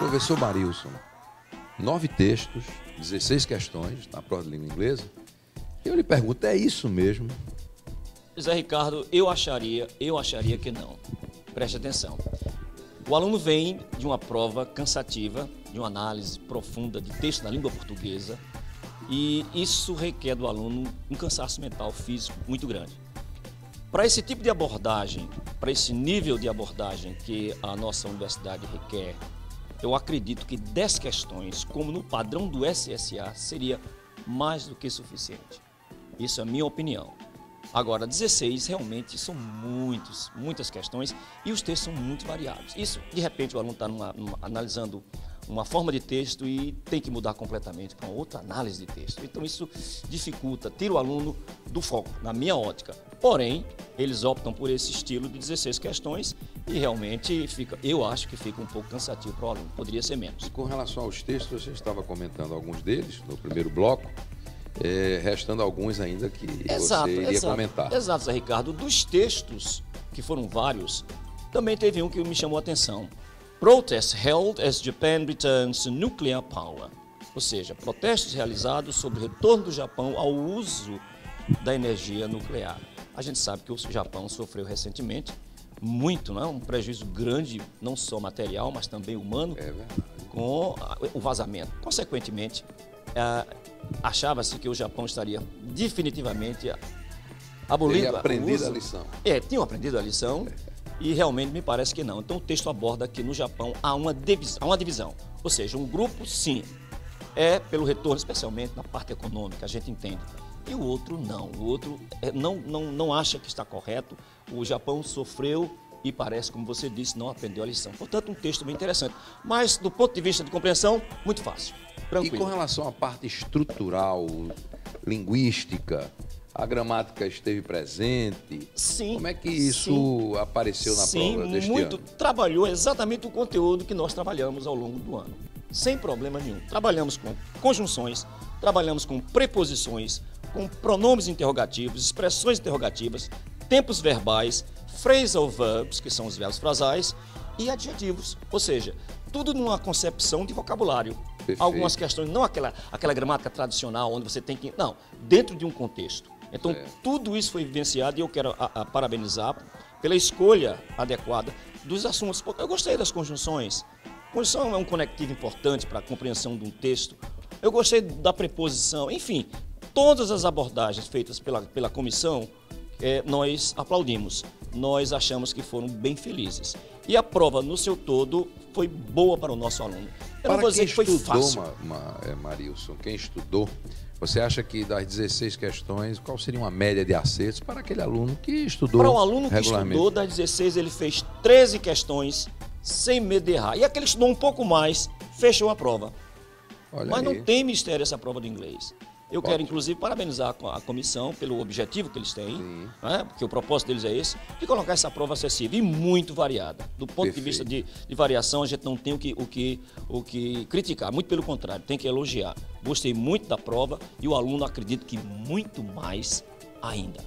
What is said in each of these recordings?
Professor Marilson, 9 textos, 16 questões na prova de língua inglesa. Eu lhe pergunto, é isso mesmo? Zé Ricardo, eu acharia que não. Preste atenção. O aluno vem de uma prova cansativa, de uma análise profunda de texto na língua portuguesa, e isso requer do aluno um cansaço mental, físico muito grande. Para esse tipo de abordagem, para esse nível de abordagem que a nossa universidade requer, eu acredito que 10 questões, como no padrão do SSA, seria mais do que suficiente. Isso é a minha opinião. Agora, 16 realmente são muitas questões e os textos são muito variados. Isso, de repente, o aluno está analisando uma forma de texto e tem que mudar completamente para outra análise de texto. Então, isso dificulta, tira o aluno do foco, na minha ótica. Porém, eles optam por esse estilo de 16 questões e realmente eu acho que fica um pouco cansativo para o aluno, poderia ser menos. E com relação aos textos, você estava comentando alguns deles no primeiro bloco. Restando alguns ainda que você iria comentar. Exato, Zé Ricardo. Dos textos, que foram vários, também teve um que me chamou a atenção. Protests held as Japan returns to nuclear power. Ou seja, protestos realizados sobre o retorno do Japão ao uso da energia nuclear. A gente sabe que o Japão sofreu recentemente muito, um prejuízo grande, não só material, mas também humano, com o vazamento. Consequentemente, achava-se que o Japão estaria definitivamente abolindo tinha aprendido a lição. Tinham aprendido a lição e realmente me parece que não. Então o texto aborda que no Japão há uma divisão. Ou seja, um grupo, sim, é pelo retorno, especialmente na parte econômica, a gente entende. E o outro não. O outro não acha que está correto. O Japão sofreu e parece, como você disse, não aprendeu a lição. Portanto, um texto bem interessante. Mas, do ponto de vista de compreensão, muito fácil. Tranquilo. E com relação à parte estrutural, linguística, a gramática esteve presente? Sim. Como é que isso apareceu na prova deste ano? Trabalhou exatamente o conteúdo que nós trabalhamos ao longo do ano. Sem problema nenhum. Trabalhamos com conjunções, trabalhamos com preposições, com pronomes interrogativos, expressões interrogativas, tempos verbais, phrasal verbs, que são os verbos frasais, e adjetivos, ou seja, tudo numa concepção de vocabulário. Perfeito. Algumas questões, não aquela gramática tradicional, onde você tem que... Não, dentro de um contexto. Então, tudo isso foi vivenciado e eu quero parabenizar pela escolha adequada dos assuntos. Eu gostei das conjunções. Conjunção é um conectivo importante para a compreensão de um texto. Eu gostei da preposição, enfim, todas as abordagens feitas pela comissão, nós aplaudimos. Nós achamos que foram bem felizes. E a prova, no seu todo, foi boa para o nosso aluno. Eu não vou dizer que foi fácil. Marilson, quem estudou, você acha que das 16 questões, qual seria uma média de acertos para aquele aluno que estudou regularmente? Para o aluno que regularmente? Estudou, das 16, ele fez 13 questões sem medo de errar. E aquele que estudou um pouco mais, fechou a prova. Mas não tem mistério essa prova de inglês. Eu quero, inclusive, parabenizar a comissão pelo objetivo que eles têm, porque o propósito deles é esse, de colocar essa prova acessível e muito variada. Do ponto de vista de variação, a gente não tem o que criticar, muito pelo contrário, tem que elogiar. Gostei muito da prova e o aluno acredita que muito mais ainda.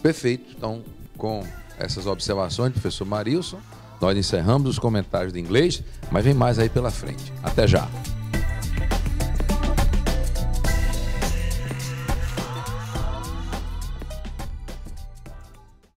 Perfeito. Então, com essas observações, professor Marilson, nós encerramos os comentários de inglês, mas vem mais aí pela frente. Até já.